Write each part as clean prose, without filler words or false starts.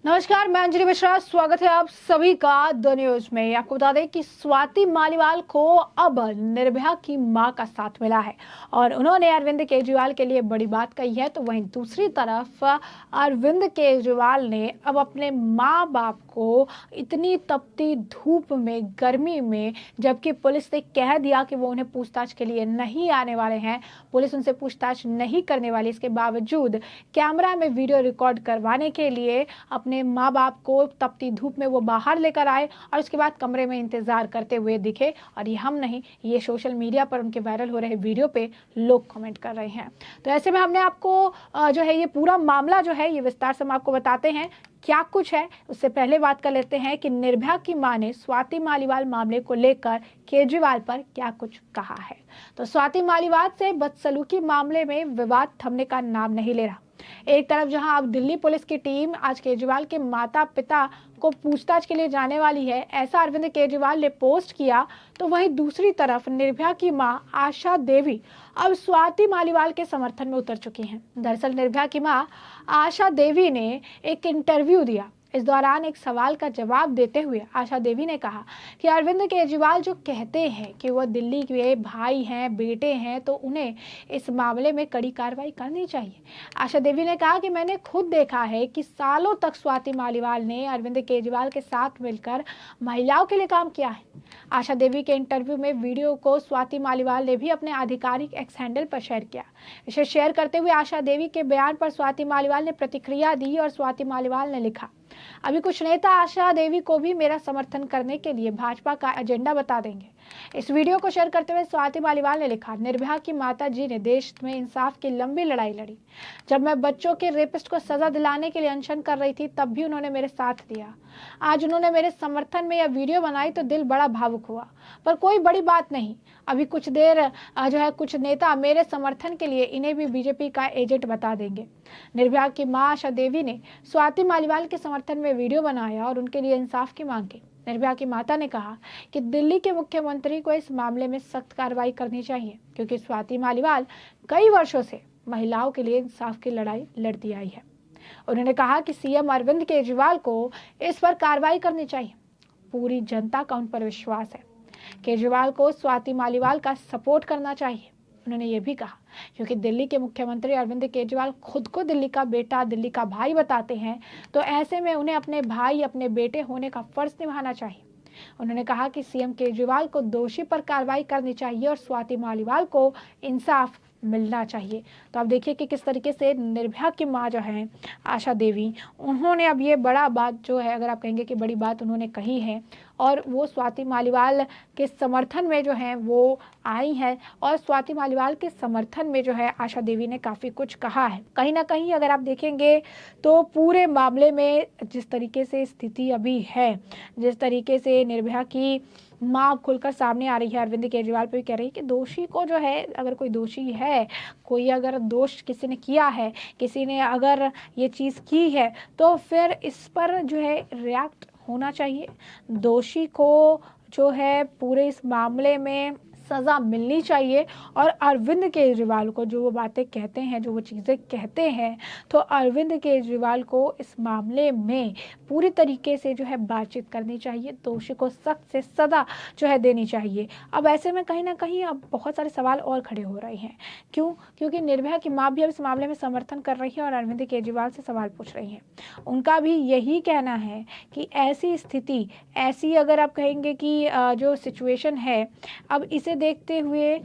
नमस्कार, मैं अंजलि मिश्रा। स्वागत है आप सभी का द न्यूज में। आपको बता दें कि स्वाति मालीवाल को अब निर्भया की मां का साथ मिला है और उन्होंने अरविंद केजरीवाल के लिए बड़ी बात कही है। तो वहीं दूसरी तरफ अरविंद केजरीवाल ने अब अपने माँ बाप को इतनी तपती धूप में, गर्मी में, जबकि पुलिस ने कह दिया कि वो उन्हें पूछताछ के लिए नहीं आने वाले हैं, पुलिस उनसे पूछताछ नहीं करने वाली, इसके बावजूद कैमरा में वीडियो रिकॉर्ड करवाने के लिए अपने माँ बाप को तपती धूप में वो बाहर लेकर आए और उसके बाद कमरे में इंतजार करते हुए दिखे। और ये हम नहीं, ये सोशल मीडिया पर उनके वायरल हो रहे वीडियो पे लोग कमेंट कर रहे हैं। तो ऐसे में हमने आपको जो है ये पूरा मामला जो है ये विस्तार से हम आपको बताते हैं क्या कुछ है। उससे पहले बात कर लेते हैं कि निर्भया की मां ने स्वाति मालीवाल मामले को लेकर केजरीवाल पर क्या कुछ कहा है। तो स्वाति मालीवाल से बदसलूकी मामले में विवाद थमने का नाम नहीं ले रहा। एक तरफ जहां अब दिल्ली पुलिस की टीम आज केजरीवाल के माता पिता को पूछताछ के लिए जाने वाली है, ऐसा अरविंद केजरीवाल ने पोस्ट किया, तो वहीं दूसरी तरफ निर्भया की मां आशा देवी अब स्वाति मालीवाल के समर्थन में उतर चुकी हैं। दरअसल निर्भया की मां आशा देवी ने एक इंटरव्यू दिया। इस दौरान एक सवाल का जवाब देते हुए आशा देवी ने कहा कि अरविंद केजरीवाल जो कहते हैं कि वो दिल्ली के भाई हैं, बेटे हैं, तो उन्हें इस मामले में कड़ी कार्रवाई करनी चाहिए। आशा देवी ने कहा कि मैंने खुद देखा है कि सालों तक स्वाति मालीवाल ने अरविंद केजरीवाल के साथ मिलकर महिलाओं के लिए काम किया है। आशा देवी के इंटरव्यू में वीडियो को स्वाति मालीवाल ने भी अपने आधिकारिक एक्स हैंडल पर शेयर किया। इसे शेयर करते हुए आशा देवी के बयान पर स्वाति मालीवाल ने प्रतिक्रिया दी और स्वाति मालीवाल ने लिखा, अभी कुछ नेता आशा देवी को भी मेरा समर्थन करने के लिए भाजपा का एजेंडा बता देंगे। इस वीडियो को शेयर करते हुए स्वाति मालीवाल ने लिखा, निर्भया की माता जी ने देश में इंसाफ की लंबी लड़ाई लड़ी। जब मैं बच्चों के रेपिस्ट को सजा दिलाने के लिए अनशन कर रही थी, तब भी उन्होंने मेरे साथ दिया। आज उन्होंने मेरे समर्थन में यह वीडियो बनाई तो दिल बड़ा भावुक हुआ, पर कोई बड़ी बात नहीं। अभी कुछ देर जो है कुछ नेता मेरे समर्थन के लिए इन्हें भी बीजेपी का एजेंट बता देंगे। निर्भया की मां आशा देवी ने स्वाति मालीवाल के समर्थन में वीडियो बनाया और उनके लिए इंसाफ की मांग की। निर्भया की माता ने कहा कि दिल्ली के मुख्यमंत्री को इस मामले में सख्त कार्रवाई करनी चाहिए, क्योंकि स्वाति मालीवाल कई वर्षों से महिलाओं के लिए इंसाफ की लड़ाई लड़ती आई है। उन्होंने कहा कि सीएम अरविंद केजरीवाल को इस पर कार्रवाई करनी चाहिए। पूरी जनता का उन पर विश्वास है। केजरीवाल को स्वाति मालीवाल का सपोर्ट करना चाहिए। उन्होंने ये भी कहा, क्योंकि दिल्ली के मुख्यमंत्री अरविंद केजरीवाल खुद को दिल्ली का बेटा, दिल्ली का भाई बताते हैं, तो ऐसे में उन्हें अपने भाई, अपने बेटे होने का फर्ज निभाना चाहिए। उन्होंने कहा कि सीएम केजरीवाल को दोषी पर कार्रवाई करनी चाहिए और स्वाति मालीवाल को इंसाफ मिलना चाहिए। तो आप देखिए कि किस तरीके से निर्भया की मां जो है आशा देवी, उन्होंने अब ये बड़ा बात जो है, अगर आप कहेंगे कि बड़ी बात उन्होंने कही है, और वो स्वाति मालीवाल के समर्थन में जो है वो आई है और स्वाति मालीवाल के समर्थन में जो है आशा देवी ने काफ़ी कुछ कहा है। कहीं ना कहीं अगर आप देखेंगे तो पूरे मामले में जिस तरीके से स्थिति अभी है, जिस तरीके से निर्भया की माँ खुलकर सामने आ रही है, अरविंद केजरीवाल पे भी कह रही है कि दोषी को जो है, अगर कोई दोषी है, कोई अगर दोष किसी ने किया है, किसी ने अगर ये चीज़ की है, तो फिर इस पर जो है रिएक्ट होना चाहिए। दोषी को जो है पूरे इस मामले में सज़ा मिलनी चाहिए और अरविंद केजरीवाल को जो वो बातें कहते हैं, जो वो चीज़ें कहते हैं, तो अरविंद केजरीवाल को इस मामले में पूरी तरीके से जो है बातचीत करनी चाहिए। दोषी को सख्त से सज़ा जो है देनी चाहिए। अब ऐसे में कहीं ना कहीं अब बहुत सारे सवाल और खड़े हो रहे हैं। क्यों? क्योंकि निर्भया की माँ भी अब इस मामले में समर्थन कर रही है और अरविंद केजरीवाल से सवाल पूछ रही है। उनका भी यही कहना है कि ऐसी स्थिति, ऐसी अगर आप कहेंगे कि जो सिचुएशन है, अब इसे देखते हुए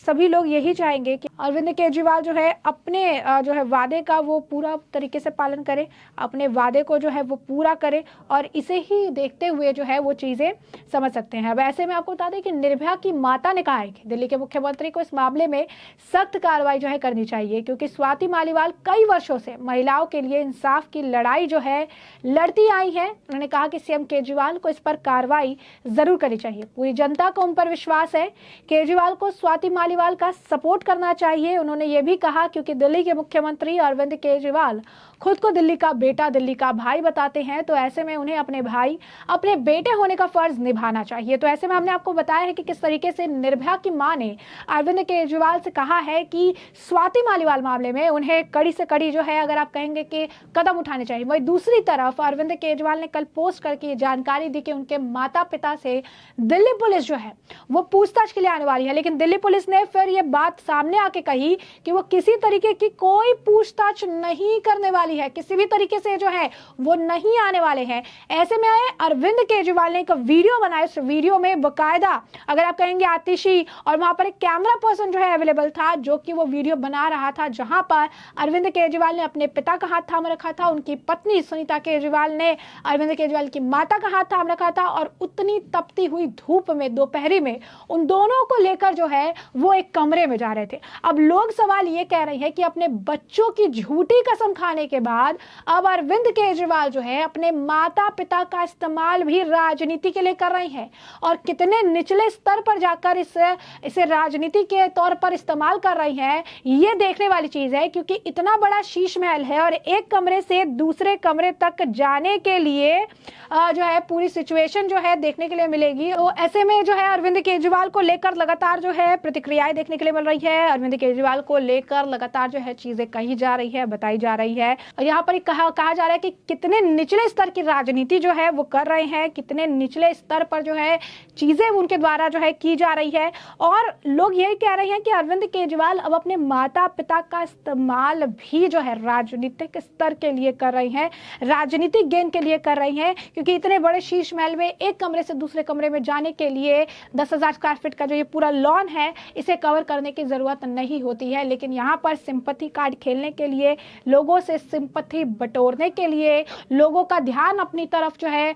सभी लोग यही चाहेंगे कि अरविंद केजरीवाल जो है अपने जो है वादे का वो पूरा तरीके से पालन करे, अपने वादे को जो है वो पूरा करे, और इसे ही देखते हुए जो है वो चीज़ें समझ सकते हैं। अब ऐसे में आपको बता दें कि निर्भया की माता ने कहा है कि दिल्ली के मुख्यमंत्री को इस मामले में सख्त कार्रवाई जो है करनी चाहिए, क्योंकि स्वाति मालीवाल कई वर्षों से महिलाओं के लिए इंसाफ की लड़ाई जो है लड़ती आई है। उन्होंने कहा कि सीएम केजरीवाल को इस पर कार्रवाई जरूर करनी चाहिए। पूरी जनता को उन पर विश्वास है। केजरीवाल को स्वाति मालीवाल का सपोर्ट करना चाहिए। उन्होंने ये भी कहा, क्योंकि दिल्ली के मुख्यमंत्री अरविंद केजरीवाल खुद को दिल्ली का बेटा, दिल्ली का भाई बताते हैं, तो ऐसे में उन्हें अपने भाई, अपने बेटे होने का फर्ज निभाना चाहिए। तो ऐसे में हमने आपको बताया है कि किस तरीके से निर्भया की मां ने अरविंद केजरीवाल से कहा है कि स्वाति मालीवाल मामले में उन्हें कड़ी से कड़ी जो है, अगर आप कहेंगे कि कदम उठाने चाहिए। वही दूसरी तरफ अरविंद केजरीवाल ने कल पोस्ट करके ये जानकारी दी कि उनके माता पिता से दिल्ली पुलिस जो है वो पूछताछ के लिए आने वाली है। लेकिन दिल्ली पुलिस ने फिर ये बात सामने आके कही कि वो किसी तरीके की कोई पूछताछ नहीं करने वाली है, किसी भी तरीके से जो है वो नहीं आने वाले हैं। ऐसे में अरविंद केजरीवाल ने एक वीडियो बनाया, उस वीडियो में बकायदा अगर आप कहेंगे आतिशी, और वहां पर एक कैमरा पर्सन जो है अवेलेबल था जो कि वो वीडियो बना रहा था, जहां पर अरविंद केजरीवाल ने अपने पिता का हाथ थाम रखा था, उनकी पत्नी सुनीता केजरीवाल ने अरविंद केजरीवाल की माता का हाथ थाम रखा था, और उतनी तपती हुई धूप में दोपहरी में उन दोनों को लेकर जो है वो एक कमरे में जा रहे थे। अब लोग सवाल ये कह रहे हैं कि अपने बच्चों की झूठी कसम खाने के बाद अब अरविंद केजरीवाल जो है अपने माता पिता का इस्तेमाल भी राजनीति के लिए कर रहे हैं, और कितने निचले स्तर पर जाकर इसे राजनीति के तौर पर इस्तेमाल कर रही हैं, ये देखने वाली चीज है। क्योंकि इतना बड़ा शीश महल है और एक कमरे से दूसरे कमरे तक जाने के लिए जो है पूरी सिचुएशन जो है देखने के लिए मिलेगी। तो ऐसे में जो है अरविंद केजरीवाल को लेकर लगातार जो है प्रतिक्रियाएं देखने के लिए मिल रही है। अरविंद केजरीवाल को लेकर लगातार जो है चीजें कही जा रही है, बताई जा रही है, और यहाँ पर कहा जा रहा है कि कितने निचले स्तर की राजनीति जो है वो कर रहे हैं, कितने निचले स्तर पर जो है चीजें उनके द्वारा जो है की जा रही है। और लोग यही कह रहे हैं कि अरविंद केजरीवाल अब अपने माता पिता का इस्तेमाल भी जो है राजनीतिक स्तर के लिए कर रहे हैं, राजनीतिक गेन के लिए कर रही हैं। क्योंकि इतने बड़े शीश महल में एक कमरे से दूसरे कमरे में जाने के लिए 10,000 स्क्वायर फीट का जो ये पूरा लॉन है इसे कवर करने की जरूरत नहीं होती है। लेकिन यहाँ पर सिंपैथी कार्ड खेलने के लिए, लोगों से सिंपैथी बटोरने के लिए, लोगों का ध्यान अपनी तरफ जो है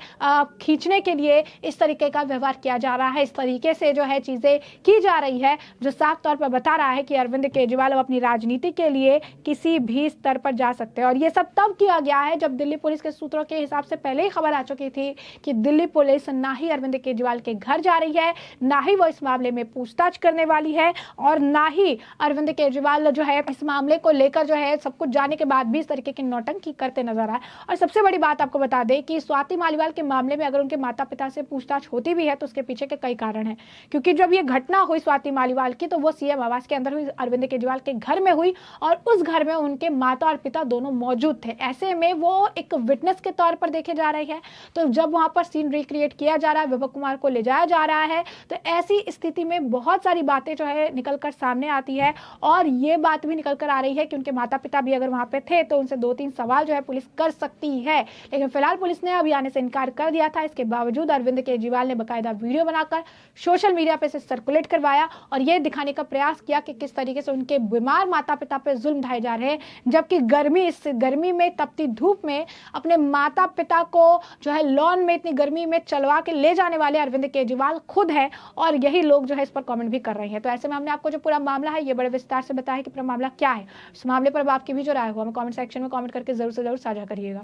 खींचने के लिए इस तरीके का व्यवहार किया जा रहा है, इस तरीके से जो है चीजें की जा रही है, जो साफ तौर पर बता रहा है कि अरविंद केजरीवाल अब अपनी राजनीति के लिए किसी भी स्तर पर जा सकते हैं। और ये सब तब किया गया है जब दिल्ली पुलिस के सूत्रों के हिसाब से पहले ही खबर आ चुकी थी कि दिल्ली पुलिस ना ही अरविंद केजरीवाल के घर जा रही है, ना ही वो इस मामले में पूछताछ करने वाली है, और ना ही अरविंद केजरीवाल जो है इस मामले को लेकर जो है सब कुछ जाने के बाद भी इस तरीके की नौटंकी करते नजर आए। और सबसे बड़ी बात आपको बता दें कि स्वाति मालीवाल के मामले में अगर उनके माता पिता से पूछताछ होती भी है तो उसके पीछे के कई कारण हैं। क्योंकि जब ये घटना हुई स्वाति मालीवाल की तो वो सीएम आवास के अंदर हुई, अरविंद केजरीवाल के घर में हुई, और उस घर में उनके माता और पिता दोनों मौजूद थे। ऐसे में वो एक विटनेस के तौर पर देखे जा रहे हैं। तो जब वहां पर सीन रिक्रिएट किया जा रहा है, विभा कुमार को ले जाया जा रहा है, तो ऐसी स्थिति में बहुत सारी बातें जो है निकलकर सामने आती है। और ये बात भी निकल कर आ रही है कि उनके माता पिता भी अगर वहां पे थे तो उनसे 2-3 सवाल जो है पुलिस कर सकती है। लेकिन फिलहाल पुलिस ने अभी आने से इनकार कर दिया था। इसके बावजूद अरविंद केजरीवाल ने बाकायदा वीडियो बनाकर सोशल मीडिया पे से सर्कुलेट करवाया और ये दिखाने का प्रयास किया कि किस तरीके से उनके बीमार माता पिता पे जुल्म ढाए जा रहे हैं, जबकि इस गर्मी में, तपती धूप में अपने माता पिता को जो है लॉन में इतनी गर्मी में चलवा के ले जाने वाले अरविंद केजरीवाल खुद है। और यही लोग जो है इस पर कमेंट भी कर रहे हैं। तो ऐसे में हमने आपको जो पूरा मामला है ये बड़े विस्तार से बताया कि पूरा मामला क्या है। इस मामले पर आपकी भी जो राय हो हमें कमेंट सेक्शन में कमेंट करके जरूर से जरूर साझा करिएगा।